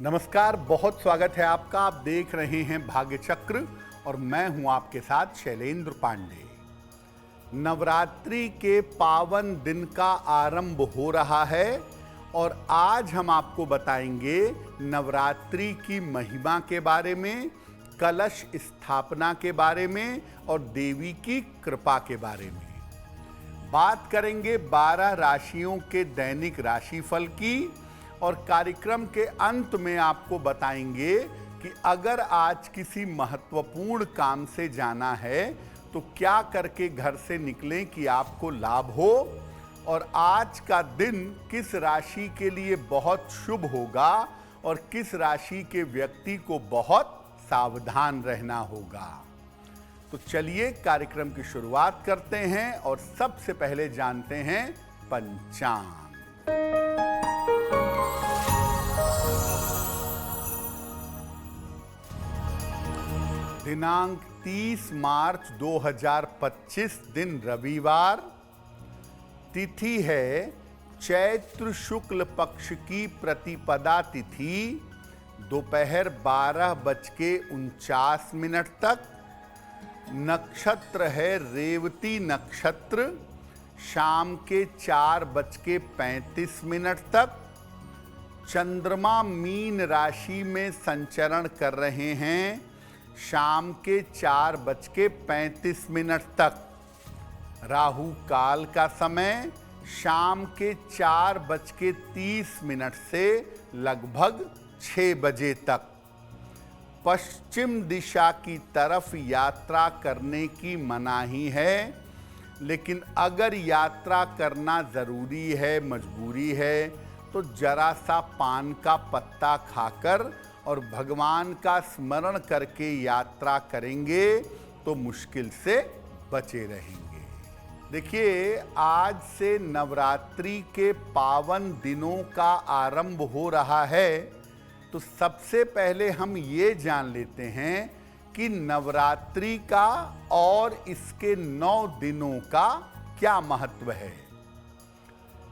नमस्कार, बहुत स्वागत है आपका। आप देख रहे हैं भाग्य चक्र और मैं हूं आपके साथ शैलेंद्र पांडे। नवरात्रि के पावन दिन का आरंभ हो रहा है और आज हम आपको बताएंगे नवरात्रि की महिमा के बारे में, कलश स्थापना के बारे में और देवी की कृपा के बारे में। बात करेंगे 12 राशियों के दैनिक राशिफल की और कार्यक्रम के अंत में आपको बताएंगे कि अगर आज किसी महत्वपूर्ण काम से जाना है तो क्या करके घर से निकलें कि आपको लाभ हो, और आज का दिन किस राशि के लिए बहुत शुभ होगा और किस राशि के व्यक्ति को बहुत सावधान रहना होगा। तो चलिए कार्यक्रम की शुरुआत करते हैं और सबसे पहले जानते हैं पंचांग। दिनांक 30 मार्च 2025 दिन रविवार। तिथि है चैत्र शुक्ल पक्ष की प्रतिपदा तिथि, दोपहर 12:49 तक। नक्षत्र है रेवती नक्षत्र, शाम के 4:35 तक। चंद्रमा मीन राशि में संचरण कर रहे हैं, शाम के 4:35 तक। राहु काल का समय शाम के 4:30 से लगभग 6 बजे तक। पश्चिम दिशा की तरफ यात्रा करने की मनाही है, लेकिन अगर यात्रा करना जरूरी है, मजबूरी है, तो जरा सा पान का पत्ता खाकर और भगवान का स्मरण करके यात्रा करेंगे तो मुश्किल से बचे रहेंगे। देखिए, आज से नवरात्रि के पावन दिनों का आरंभ हो रहा है, तो सबसे पहले हम ये जान लेते हैं कि नवरात्रि का और इसके 9 दिनों का क्या महत्व है।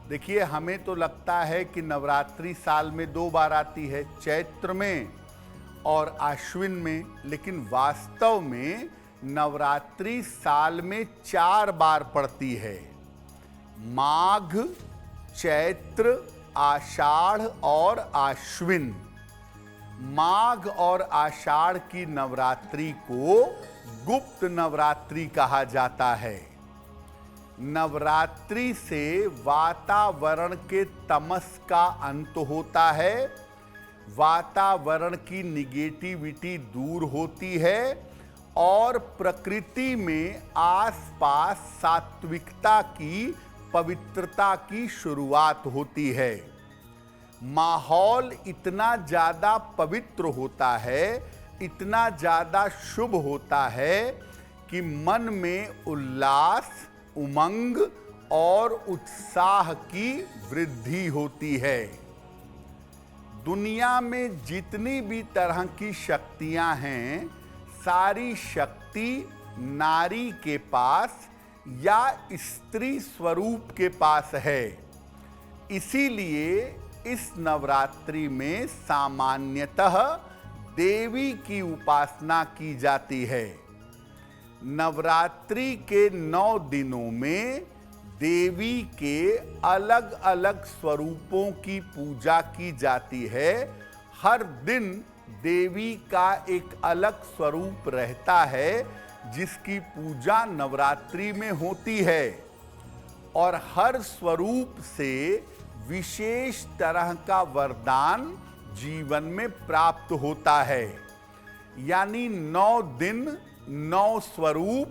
देखिए, हमें तो लगता है कि नवरात्रि साल में 2 बार आती है, चैत्र में और आश्विन में, लेकिन वास्तव में नवरात्रि साल में 4 बार पड़ती है। माघ, चैत्र, आषाढ़ और आश्विन। माघ और आषाढ़ की नवरात्रि को गुप्त नवरात्रि कहा जाता है। नवरात्रि से वातावरण के तमस का अंत होता है, वातावरण की निगेटिविटी दूर होती है और प्रकृति में आसपास सात्विकता की, पवित्रता की शुरुआत होती है। माहौल इतना ज़्यादा पवित्र होता है, इतना ज़्यादा शुभ होता है कि मन में उल्लास, उमंग और उत्साह की वृद्धि होती है। दुनिया में जितनी भी तरह की शक्तियां हैं, सारी शक्ति नारी के पास या स्त्री स्वरूप के पास है। इसीलिए इस नवरात्रि में सामान्यतः देवी की उपासना की जाती है। नवरात्रि के 9 दिनों में देवी के अलग अलग स्वरूपों की पूजा की जाती है। हर दिन देवी का एक अलग स्वरूप रहता है जिसकी पूजा नवरात्रि में होती है, और हर स्वरूप से विशेष तरह का वरदान जीवन में प्राप्त होता है। यानी 9 दिन 9 स्वरूप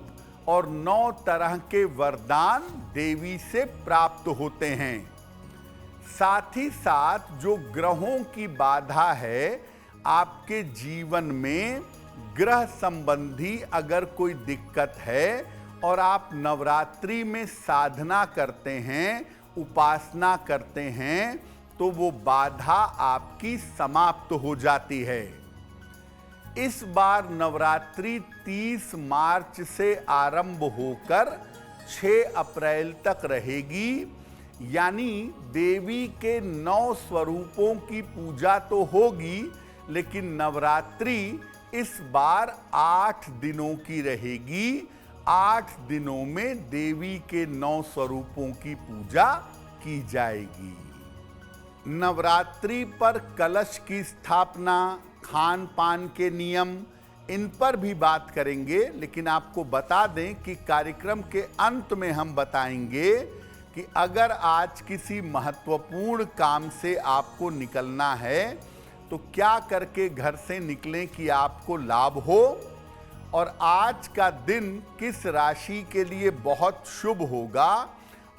और 9 तरह के वरदान देवी से प्राप्त होते हैं। साथ ही साथ जो ग्रहों की बाधा है, आपके जीवन में ग्रह संबंधी अगर कोई दिक्कत है और आप नवरात्रि में साधना करते हैं, उपासना करते हैं, तो वो बाधा आपकी समाप्त हो जाती है। इस बार नवरात्रि 30 मार्च से आरंभ होकर 6 अप्रैल तक रहेगी। यानी देवी के 9 स्वरूपों की पूजा तो होगी, लेकिन नवरात्रि इस बार 8 दिनों की रहेगी। 8 दिनों में देवी के 9 स्वरूपों की पूजा की जाएगी। नवरात्रि पर कलश की स्थापना, खान पान के नियम, इन पर भी बात करेंगे, लेकिन आपको बता दें कि कार्यक्रम के अंत में हम बताएंगे कि अगर आज किसी महत्वपूर्ण काम से आपको निकलना है तो क्या करके घर से निकलें कि आपको लाभ हो, और आज का दिन किस राशि के लिए बहुत शुभ होगा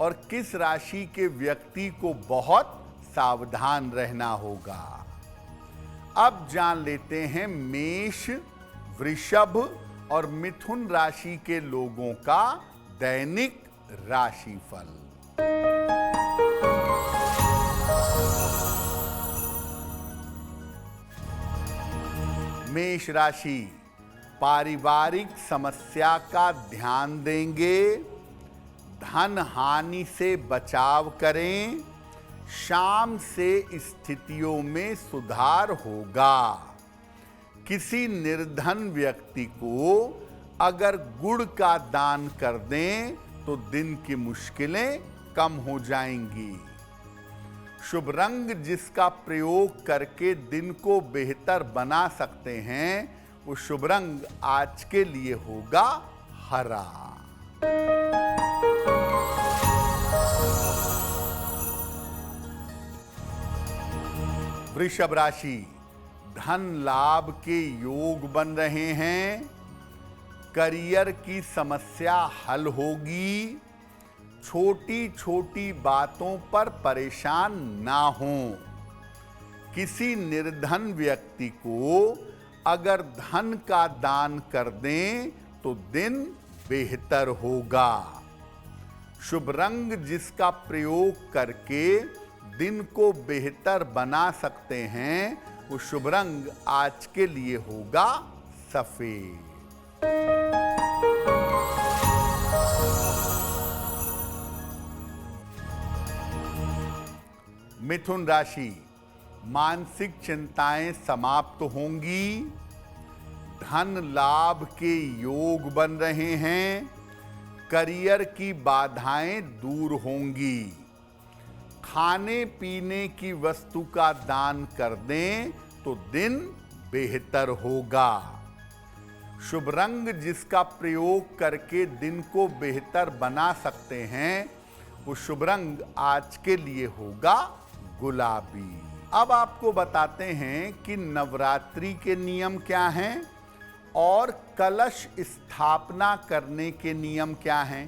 और किस राशि के व्यक्ति को बहुत सावधान रहना होगा। अब जान लेते हैं मेष, वृषभ और मिथुन राशि के लोगों का दैनिक राशिफल। मेष राशि, पारिवारिक समस्या का ध्यान देंगे, धन हानि से बचाव करें, शाम से स्थितियों में सुधार होगा। किसी निर्धन व्यक्ति को अगर गुड़ का दान कर दें तो दिन की मुश्किलें कम हो जाएंगी। शुभ रंग जिसका प्रयोग करके दिन को बेहतर बना सकते हैं, वो शुभ रंग आज के लिए होगा हरा। वृषभ राशि, धन लाभ के योग बन रहे हैं, करियर की समस्या हल होगी, छोटी छोटी बातों पर परेशान ना हों। किसी निर्धन व्यक्ति को अगर धन का दान कर दें तो दिन बेहतर होगा। शुभ रंग जिसका प्रयोग करके दिन को बेहतर बना सकते हैं, वो शुभ रंग आज के लिए होगा सफेद। मिथुन राशि, मानसिक चिंताएं समाप्त होंगी, धन लाभ के योग बन रहे हैं, करियर की बाधाएं दूर होंगी। खाने पीने की वस्तु का दान कर दें तो दिन बेहतर होगा। शुभ रंग जिसका प्रयोग करके दिन को बेहतर बना सकते हैं, वो शुभ रंग आज के लिए होगा गुलाबी। अब आपको बताते हैं कि नवरात्रि के नियम क्या हैं और कलश स्थापना करने के नियम क्या हैं।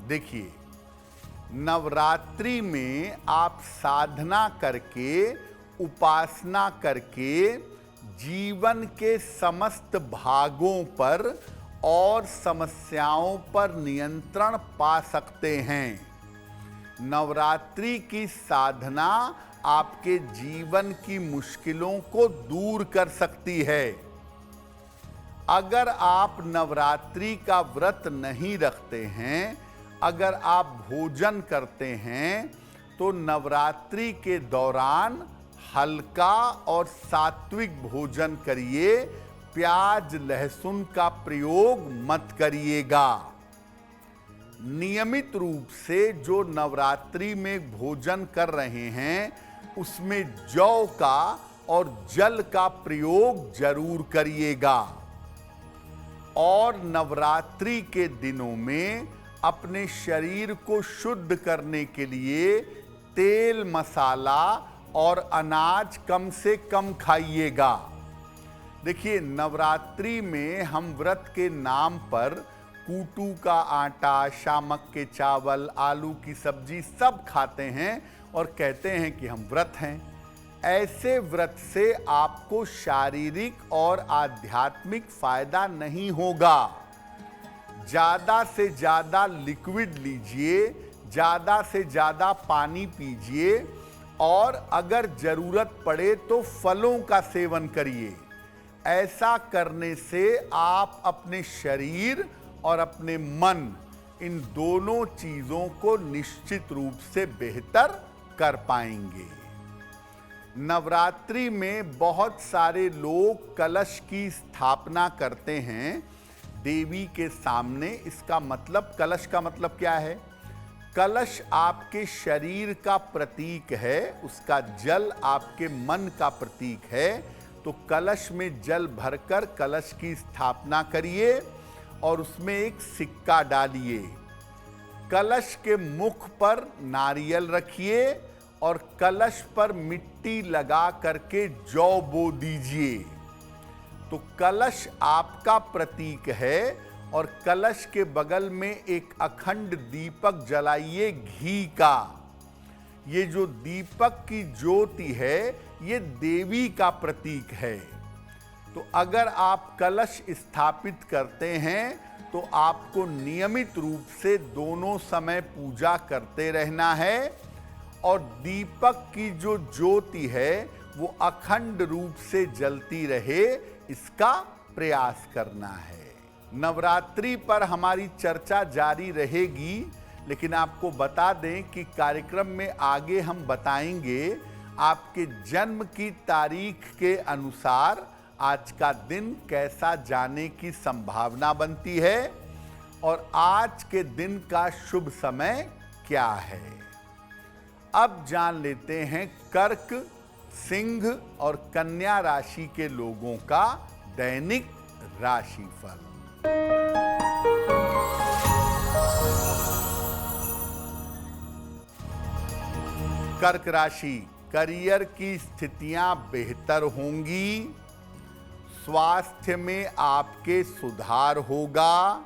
देखिए, नवरात्रि में आप साधना करके, उपासना करके जीवन के समस्त भागों पर और समस्याओं पर नियंत्रण पा सकते हैं। नवरात्रि की साधना आपके जीवन की मुश्किलों को दूर कर सकती है। अगर आप नवरात्रि का व्रत नहीं रखते हैं, अगर आप भोजन करते हैं, तो नवरात्रि के दौरान हल्का और सात्विक भोजन करिए। प्याज लहसुन का प्रयोग मत करिएगा। नियमित रूप से जो नवरात्रि में भोजन कर रहे हैं, उसमें जौ का और जल का प्रयोग जरूर करिएगा। और नवरात्रि के दिनों में अपने शरीर को शुद्ध करने के लिए तेल, मसाला और अनाज कम से कम खाइएगा। देखिए, नवरात्रि में हम व्रत के नाम पर कूटू का आटा, शामक के चावल, आलू की सब्जी सब खाते हैं और कहते हैं कि हम व्रत हैं। ऐसे व्रत से आपको शारीरिक और आध्यात्मिक फायदा नहीं होगा। ज़्यादा से ज़्यादा लिक्विड लीजिए, ज़्यादा से ज़्यादा पानी पीजिए और अगर ज़रूरत पड़े तो फलों का सेवन करिए। ऐसा करने से आप अपने शरीर और अपने मन, इन दोनों चीजों को निश्चित रूप से बेहतर कर पाएंगे। नवरात्रि में बहुत सारे लोग कलश की स्थापना करते हैं देवी के सामने। इसका मतलब, कलश का मतलब क्या है? कलश आपके शरीर का प्रतीक है, उसका जल आपके मन का प्रतीक है। तो कलश में जल भरकर कलश की स्थापना करिए और उसमें एक सिक्का डालिए। कलश के मुख पर नारियल रखिए और कलश पर मिट्टी लगा करके जौ बो दीजिए। तो कलश आपका प्रतीक है और कलश के बगल में एक अखंड दीपक जलाइए घी का। ये जो दीपक की ज्योति है ये देवी का प्रतीक है। तो अगर आप कलश स्थापित करते हैं तो आपको नियमित रूप से दोनों समय पूजा करते रहना है और दीपक की जो ज्योति है वो अखंड रूप से जलती रहे, इसका प्रयास करना है। नवरात्रि पर हमारी चर्चा जारी रहेगी, लेकिन आपको बता दें कि कार्यक्रम में आगे हम बताएंगे आपके जन्म की तारीख के अनुसार आज का दिन कैसा जाने की संभावना बनती है और आज के दिन का शुभ समय क्या है। अब जान लेते हैं कर्क, सिंह और कन्या राशि के लोगों का दैनिक राशिफल। कर्क राशि, करियर की स्थितियां बेहतर होंगी, स्वास्थ्य में आपके सुधार होगा,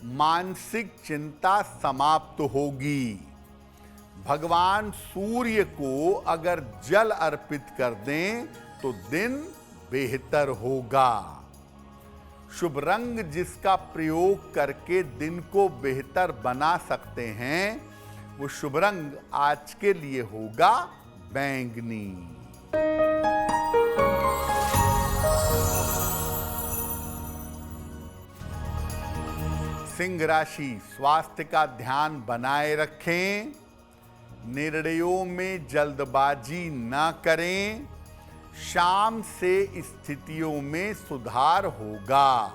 मानसिक चिंता समाप्त होगी। भगवान सूर्य को अगर जल अर्पित कर दें तो दिन बेहतर होगा। शुभ रंग जिसका प्रयोग करके दिन को बेहतर बना सकते हैं वो शुभ रंग आज के लिए होगा बैंगनी। सिंह राशि, स्वास्थ्य का ध्यान बनाए रखें, निर्णयों में जल्दबाजी न करें, शाम से स्थितियों में सुधार होगा।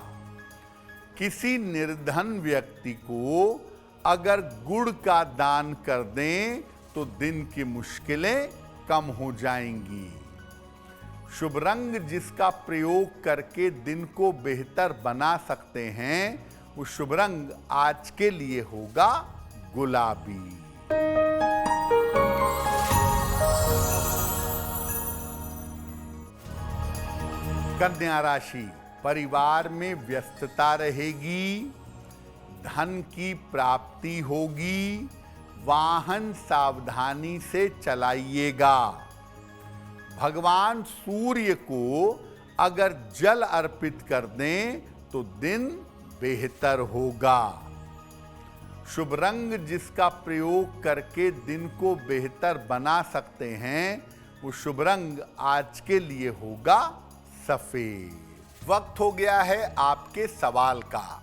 किसी निर्धन व्यक्ति को अगर गुड़ का दान कर दें तो दिन की मुश्किलें कम हो जाएंगी। शुभ रंग जिसका प्रयोग करके दिन को बेहतर बना सकते हैं वो शुभ रंग आज के लिए होगा गुलाबी। कन्या राशि, परिवार में व्यस्तता रहेगी, धन की प्राप्ति होगी, वाहन सावधानी से चलाइएगा। भगवान सूर्य को अगर जल अर्पित कर दें तो दिन बेहतर होगा। शुभ रंग जिसका प्रयोग करके दिन को बेहतर बना सकते हैं वो शुभ रंग आज के लिए होगा सफेद। वक्त हो गया है आपके सवाल का।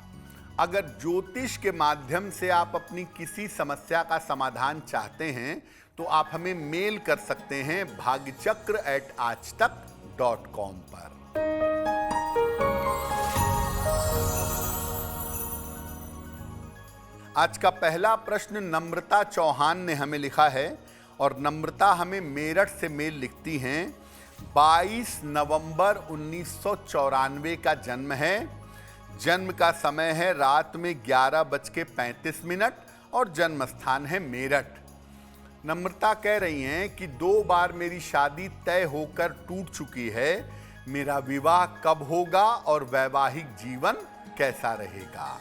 अगर ज्योतिष के माध्यम से आप अपनी किसी समस्या का समाधान चाहते हैं तो आप हमें मेल कर सकते हैं bhagyachakra@aajtak.com पर। आज का पहला प्रश्न नम्रता चौहान ने हमें लिखा है और नम्रता हमें मेरठ से मेल लिखती हैं। 22 नवंबर 1994 का जन्म है। जन्म का समय है रात में 11:35 और जन्म स्थान है मेरठ। नम्रता कह रही हैं कि 2 बार मेरी शादी तय होकर टूट चुकी है। मेरा विवाह कब होगा और वैवाहिक जीवन कैसा रहेगा?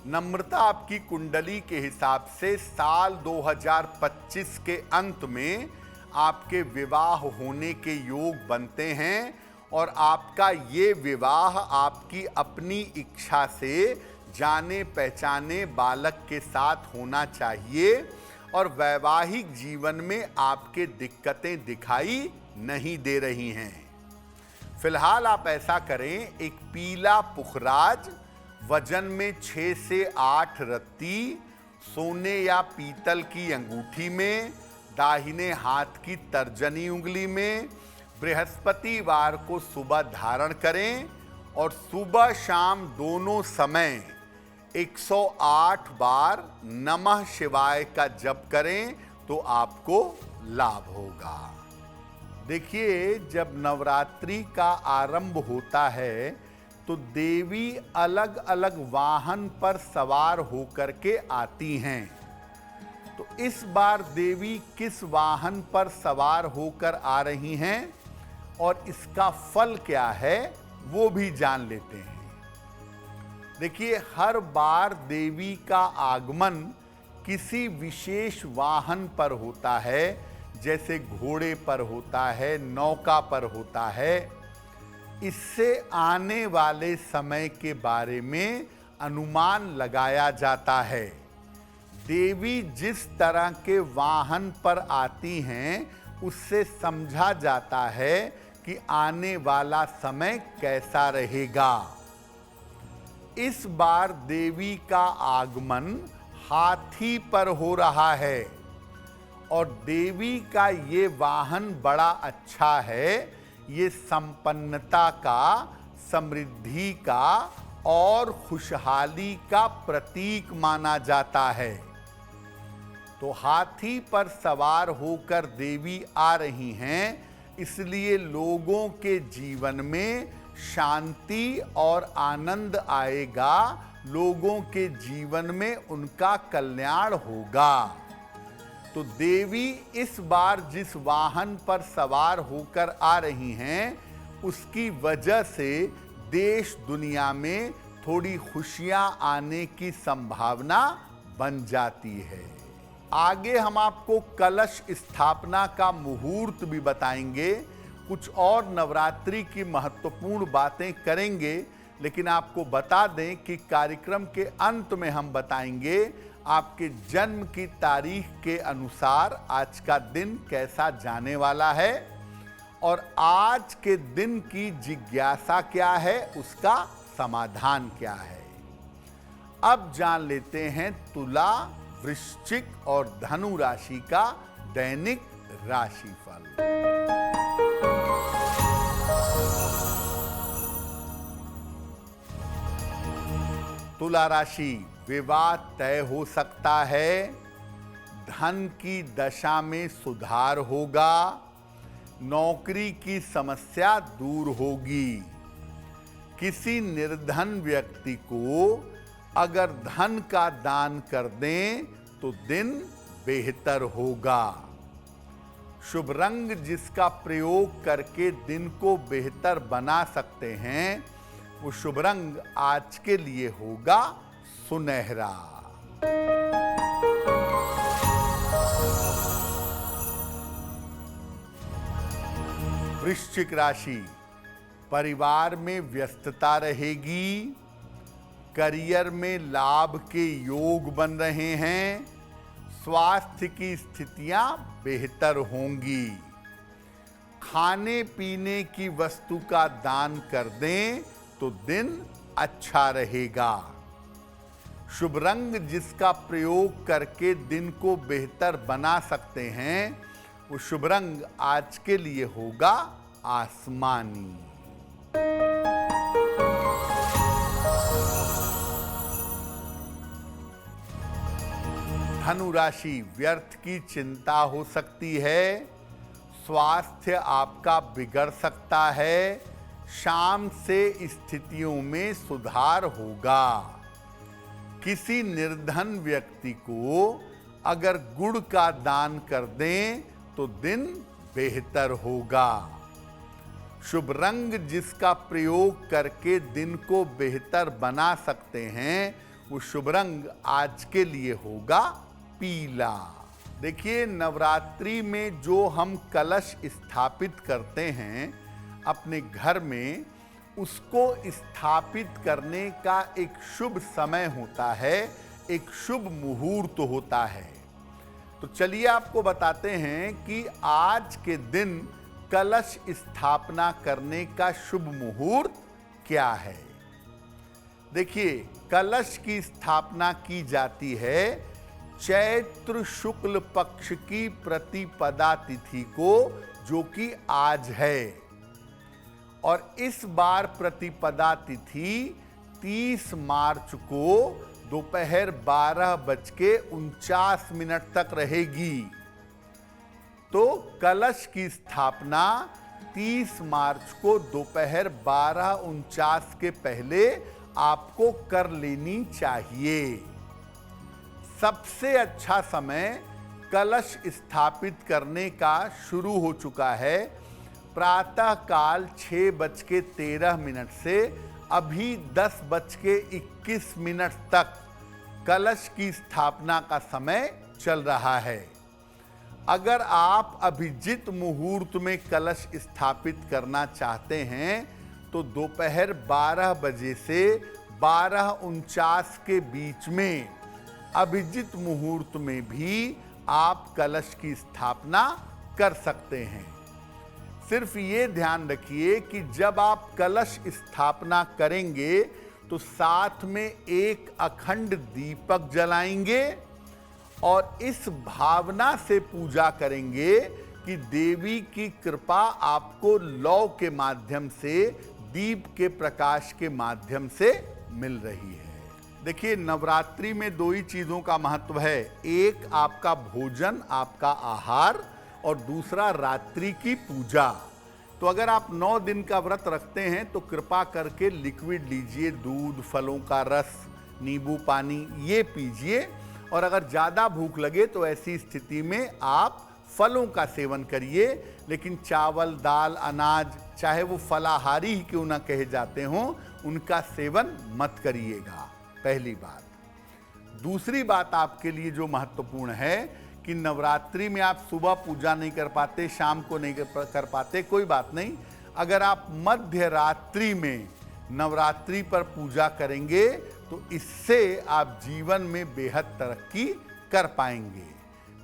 नम्रता, आपकी कुंडली के हिसाब से साल 2025 के अंत में आपके विवाह होने के योग बनते हैं और आपका ये विवाह आपकी अपनी इच्छा से जाने पहचाने बालक के साथ होना चाहिए और वैवाहिक जीवन में आपके दिक्कतें दिखाई नहीं दे रही हैं। फिलहाल आप ऐसा करें, एक पीला पुखराज वजन में 6 से 8 रत्ती सोने या पीतल की अंगूठी में, दाहिने हाथ की तर्जनी उंगली में बृहस्पतिवार को सुबह धारण करें और सुबह शाम दोनों समय 108 बार नमः शिवाय का जप करें तो आपको लाभ होगा। देखिए, जब नवरात्रि का आरंभ होता है तो देवी अलग अलग वाहन पर सवार होकर के आती हैं। तो इस बार देवी किस वाहन पर सवार होकर आ रही हैं और इसका फल क्या है वो भी जान लेते हैं। देखिए, हर बार देवी का आगमन किसी विशेष वाहन पर होता है, जैसे घोड़े पर होता है, नौका पर होता है। इससे आने वाले समय के बारे में अनुमान लगाया जाता है। देवी जिस तरह के वाहन पर आती हैं उससे समझा जाता है कि आने वाला समय कैसा रहेगा। इस बार देवी का आगमन हाथी पर हो रहा है और देवी का ये वाहन बड़ा अच्छा है। ये संपन्नता का, समृद्धि का और खुशहाली का प्रतीक माना जाता है। तो हाथी पर सवार होकर देवी आ रही हैं, इसलिए लोगों के जीवन में शांति और आनंद आएगा, लोगों के जीवन में उनका कल्याण होगा। तो देवी इस बार जिस वाहन पर सवार होकर आ रही हैं उसकी वजह से देश दुनिया में थोड़ी खुशियां आने की संभावना बन जाती है। आगे हम आपको कलश स्थापना का मुहूर्त भी बताएंगे, कुछ और नवरात्रि की महत्वपूर्ण बातें करेंगे, लेकिन आपको बता दें कि कार्यक्रम के अंत में हम बताएंगे आपके जन्म की तारीख के अनुसार आज का दिन कैसा जाने वाला है और आज के दिन की जिज्ञासा क्या है, उसका समाधान क्या है। अब जान लेते हैं तुला, वृश्चिक और धनु राशि का दैनिक राशिफल। तुला राशि, विवाह तय हो सकता है, धन की दशा में सुधार होगा, नौकरी की समस्या दूर होगी। किसी निर्धन व्यक्ति को अगर धन का दान कर दें तो दिन बेहतर होगा। शुभ रंग जिसका प्रयोग करके दिन को बेहतर बना सकते हैं वो शुभ रंग आज के लिए होगा सुनहरा। वृश्चिक राशि, परिवार में व्यस्तता रहेगी, करियर में लाभ के योग बन रहे हैं, स्वास्थ्य की स्थितियां बेहतर होंगी। खाने पीने की वस्तु का दान कर दें तो दिन अच्छा रहेगा। शुभ रंग जिसका प्रयोग करके दिन को बेहतर बना सकते हैं वो शुभ रंग आज के लिए होगा आसमानी। धनु राशि, व्यर्थ की चिंता हो सकती है, स्वास्थ्य आपका बिगड़ सकता है, शाम से स्थितियों में सुधार होगा। किसी निर्धन व्यक्ति को अगर गुड़ का दान कर दें तो दिन बेहतर होगा। शुभ रंग जिसका प्रयोग करके दिन को बेहतर बना सकते हैं वो शुभ रंग आज के लिए होगा पीला। देखिए, नवरात्रि में जो हम कलश स्थापित करते हैं अपने घर में, उसको स्थापित करने का एक शुभ समय होता है, एक शुभ मुहूर्त होता है। तो चलिए आपको बताते हैं कि आज के दिन कलश स्थापना करने का शुभ मुहूर्त क्या है। देखिए, कलश की स्थापना की जाती है चैत्र शुक्ल पक्ष की प्रतिपदा तिथि को, जो कि आज है। और इस बार प्रतिपदा तिथि 30 मार्च को दोपहर 12:49 तक रहेगी। तो कलश की स्थापना 30 मार्च को दोपहर 12:49 के पहले आपको कर लेनी चाहिए। सबसे अच्छा समय कलश स्थापित करने का शुरू हो चुका है। प्रातः काल 6:13 से अभी 10:21 तक कलश की स्थापना का समय चल रहा है। अगर आप अभिजित मुहूर्त में कलश स्थापित करना चाहते हैं तो दोपहर 12 बजे से 12:49 के बीच में अभिजित मुहूर्त में भी आप कलश की स्थापना कर सकते हैं। सिर्फ ये ध्यान रखिए कि जब आप कलश स्थापना करेंगे तो साथ में एक अखंड दीपक जलाएंगे और इस भावना से पूजा करेंगे कि देवी की कृपा आपको लौ के माध्यम से, दीप के प्रकाश के माध्यम से मिल रही है। देखिए, नवरात्रि में दो ही चीजों का महत्व है। एक आपका भोजन, आपका आहार, और दूसरा रात्रि की पूजा। तो अगर आप 9 दिन का व्रत रखते हैं तो कृपा करके लिक्विड लीजिए, दूध, फलों का रस, नींबू पानी, ये पीजिए। और अगर ज़्यादा भूख लगे तो ऐसी स्थिति में आप फलों का सेवन करिए, लेकिन चावल, दाल, अनाज, चाहे वो फलाहारी ही क्यों ना कहे जाते हों, उनका सेवन मत करिएगा। पहली बात। दूसरी बात आपके लिए जो महत्वपूर्ण है कि नवरात्रि में आप सुबह पूजा नहीं कर पाते, शाम को नहीं कर पाते, कोई बात नहीं। अगर आप मध्य रात्रि में नवरात्रि पर पूजा करेंगे तो इससे आप जीवन में बेहद तरक्की कर पाएंगे।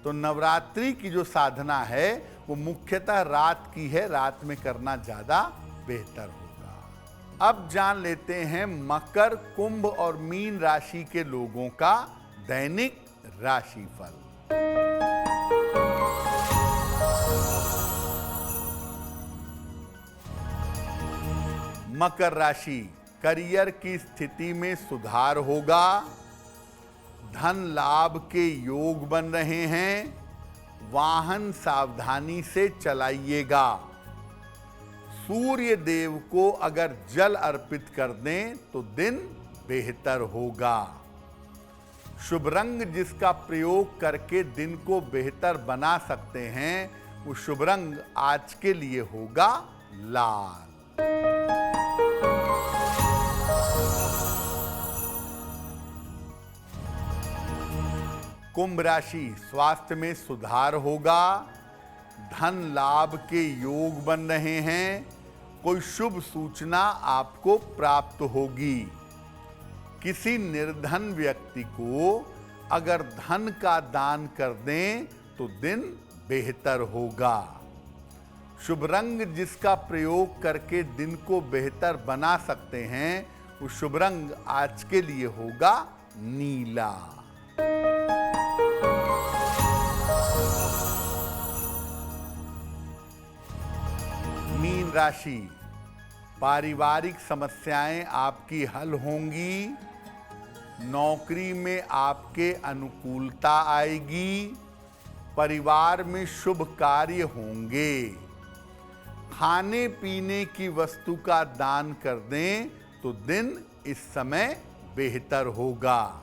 तो नवरात्रि की जो साधना है वो मुख्यतः रात की है, रात में करना ज़्यादा बेहतर होगा। अब जान लेते हैं मकर, कुंभ और मीन राशि के लोगों का दैनिक राशिफल। मकर राशि, करियर की स्थिति में सुधार होगा। धन लाभ के योग बन रहे हैं। वाहन सावधानी से चलाइएगा। सूर्य देव को अगर जल अर्पित कर दें तो दिन बेहतर होगा। शुभ रंग जिसका प्रयोग करके दिन को बेहतर बना सकते हैं, वो शुभ रंग आज के लिए होगा लाल। कुंभ राशि, स्वास्थ्य में सुधार होगा। धन लाभ के योग बन रहे हैं। कोई शुभ सूचना आपको प्राप्त होगी। किसी निर्धन व्यक्ति को अगर धन का दान कर दें तो दिन बेहतर होगा। शुभ रंग जिसका प्रयोग करके दिन को बेहतर बना सकते हैं, वो शुभ रंग आज के लिए होगा नीला। मीन राशि, पारिवारिक समस्याएं आपकी हल होंगी। नौकरी में आपके अनुकूलता आएगी। परिवार में शुभ कार्य होंगे। खाने पीने की वस्तु का दान कर दें तो दिन इस समय बेहतर होगा।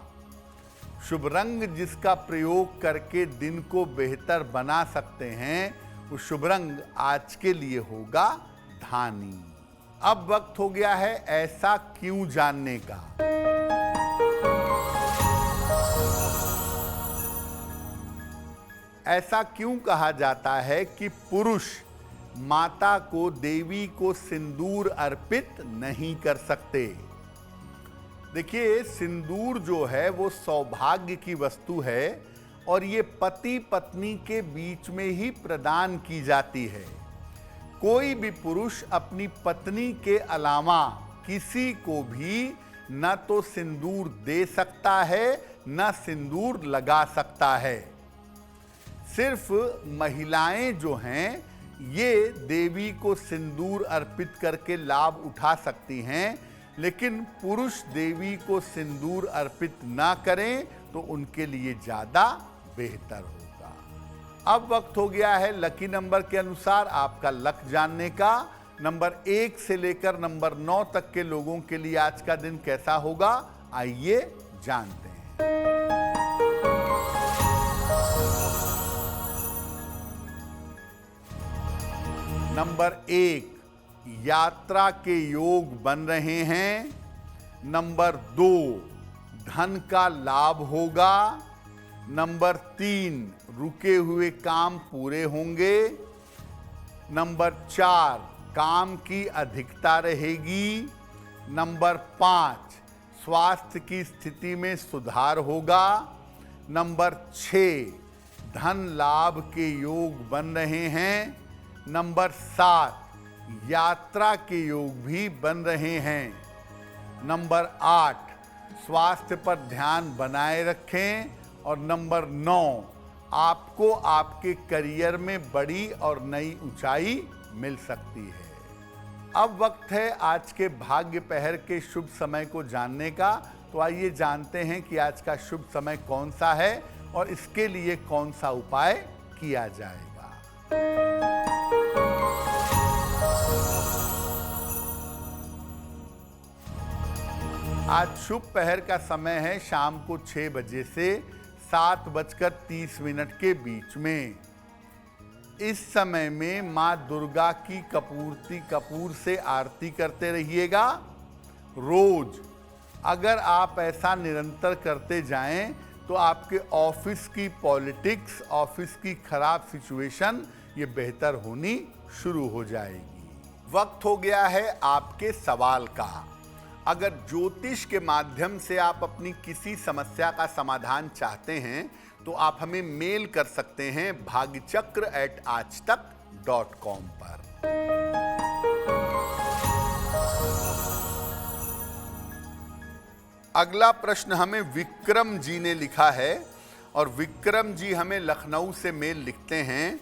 शुभ रंग जिसका प्रयोग करके दिन को बेहतर बना सकते हैं, वो शुभ रंग आज के लिए होगा धानी। अब वक्त हो गया है ऐसा क्यों जानने का। ऐसा क्यों कहा जाता है कि पुरुष माता को, देवी को सिंदूर अर्पित नहीं कर सकते। देखिए, सिंदूर जो है वो सौभाग्य की वस्तु है और ये पति पत्नी के बीच में ही प्रदान की जाती है। कोई भी पुरुष अपनी पत्नी के अलावा किसी को भी न तो सिंदूर दे सकता है न सिंदूर लगा सकता है। सिर्फ महिलाएं जो हैं ये देवी को सिंदूर अर्पित करके लाभ उठा सकती हैं, लेकिन पुरुष देवी को सिंदूर अर्पित ना करें तो उनके लिए ज्यादा बेहतर होगा। अब वक्त हो गया है लकी नंबर के अनुसार आपका लक जानने का। नंबर 1 से लेकर नंबर 9 तक के लोगों के लिए आज का दिन कैसा होगा, आइए जानते हैं। नंबर 1, यात्रा के योग बन रहे हैं। नंबर 2, धन का लाभ होगा। नंबर 3, रुके हुए काम पूरे होंगे। नंबर 4, काम की अधिकता रहेगी। नंबर 5, स्वास्थ्य की स्थिति में सुधार होगा। नंबर 6, धन लाभ के योग बन रहे हैं। नंबर 7, यात्रा के योग भी बन रहे हैं। नंबर 8, स्वास्थ्य पर ध्यान बनाए रखें। और नंबर 9, आपको आपके करियर में बड़ी और नई ऊंचाई मिल सकती है। अब वक्त है आज के भाग्य पहर के शुभ समय को जानने का। तो आइए जानते हैं कि आज का शुभ समय कौन सा है और इसके लिए कौन सा उपाय किया जाएगा। आज शुभ पहर का समय है शाम को 6 बजे से 7:30 के बीच में। इस समय में मां दुर्गा की कपूर से आरती करते रहिएगा रोज। अगर आप ऐसा निरंतर करते जाएं तो आपके ऑफिस की पॉलिटिक्स, ऑफिस की खराब सिचुएशन ये बेहतर होनी शुरू हो जाएगी। वक्त हो गया है आपके सवाल का। अगर ज्योतिष के माध्यम से आप अपनी किसी समस्या का समाधान चाहते हैं तो आप हमें मेल कर सकते हैं bhagyachakra@aajtak.com पर। अगला प्रश्न हमें विक्रम जी ने लिखा है और विक्रम जी हमें लखनऊ से मेल लिखते हैं।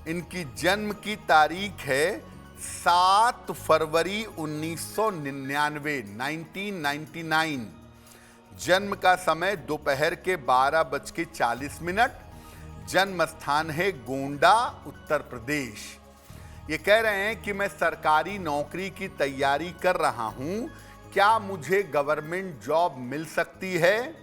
इनकी जन्म की तारीख है 7 फरवरी 1999। जन्म का समय दोपहर के 12:40। जन्म स्थान है गोंडा, उत्तर प्रदेश। ये कह रहे हैं कि मैं सरकारी नौकरी की तैयारी कर रहा हूं, क्या मुझे गवर्नमेंट जॉब मिल सकती है?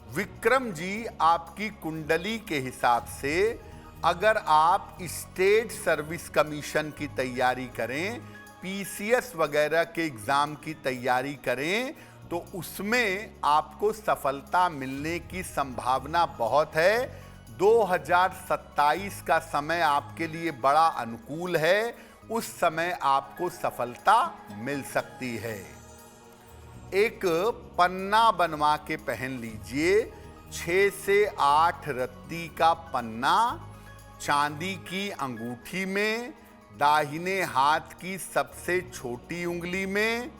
विक्रम जी, आपकी कुंडली के हिसाब से अगर आप स्टेट सर्विस कमीशन की तैयारी करें, पीसीएस वगैरह के एग्जाम की तैयारी करें तो उसमें आपको सफलता मिलने की संभावना बहुत है। 2027 का समय आपके लिए बड़ा अनुकूल है, उस समय आपको सफलता मिल सकती है। एक पन्ना बनवा के पहन लीजिए, 6 से 8 रत्ती का पन्ना, चांदी की अंगूठी में, दाहिने हाथ की सबसे छोटी उंगली में।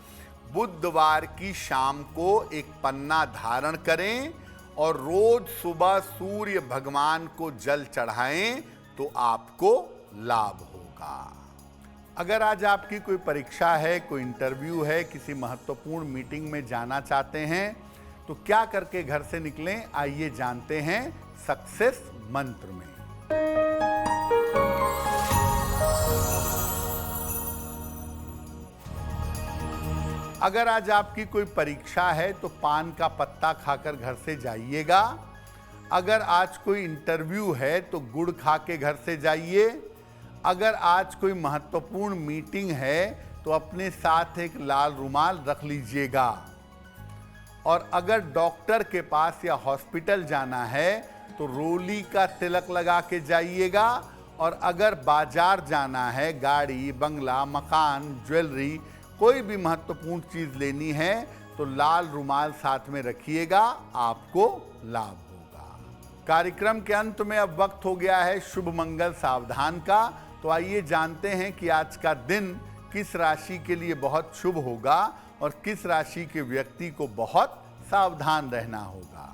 बुधवार की शाम को एक पन्ना धारण करें और रोज सुबह सूर्य भगवान को जल चढ़ाएं तो आपको लाभ होगा। अगर आज आपकी कोई परीक्षा है, कोई इंटरव्यू है, किसी महत्वपूर्ण मीटिंग में जाना चाहते हैं तो क्या करके घर से निकलें, आइए जानते हैं सक्सेस मंत्र में। अगर आज आपकी कोई परीक्षा है तो पान का पत्ता खाकर घर से जाइएगा। अगर आज कोई इंटरव्यू है तो गुड़ खा के घर से जाइए। अगर आज कोई महत्वपूर्ण मीटिंग है तो अपने साथ एक लाल रुमाल रख लीजिएगा। और अगर डॉक्टर के पास या हॉस्पिटल जाना है तो रोली का तिलक लगा के जाइएगा। और अगर बाजार जाना है, गाड़ी, बंगला, मकान, ज्वेलरी, कोई भी महत्वपूर्ण चीज लेनी है तो लाल रुमाल साथ में रखिएगा, आपको लाभ होगा। कार्यक्रम के अंत में अब वक्त हो गया है शुभ मंगल सावधान का। तो आइए जानते हैं कि आज का दिन किस राशि के लिए बहुत शुभ होगा और किस राशि के व्यक्ति को बहुत सावधान रहना होगा।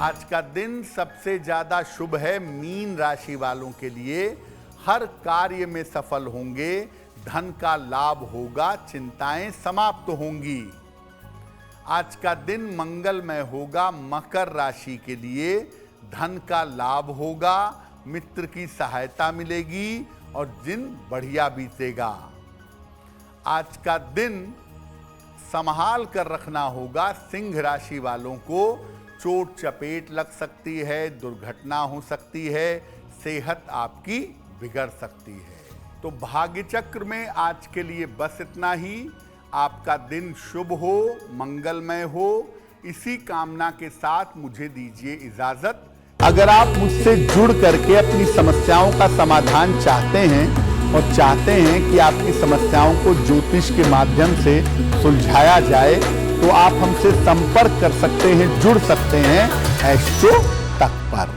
आज का दिन सबसे ज्यादा शुभ है मीन राशि वालों के लिए। हर कार्य में सफल होंगे, धन का लाभ होगा, चिंताएं समाप्त होंगी। आज का दिन मंगलमय होगा मकर राशि के लिए। धन का लाभ होगा, मित्र की सहायता मिलेगी और दिन बढ़िया बीतेगा। आज का दिन संभाल कर रखना होगा। सिंह राशि वालों को चोट चपेट लग सकती है, दुर्घटना हो सकती है, सेहत आपकी बिगड़ सकती है। तो भाग्य चक्र में आज के लिए बस इतना ही। आपका दिन शुभ हो, मंगलमय हो, इसी कामना के साथ मुझे दीजिए इजाजत। अगर आप मुझसे जुड़ करके अपनी समस्याओं का समाधान चाहते हैं और चाहते हैं कि आपकी समस्याओं को ज्योतिष के माध्यम से सुलझाया जाए, तो आप हमसे संपर्क कर सकते हैं, जुड़ सकते हैं एस्ट्रो तक पर।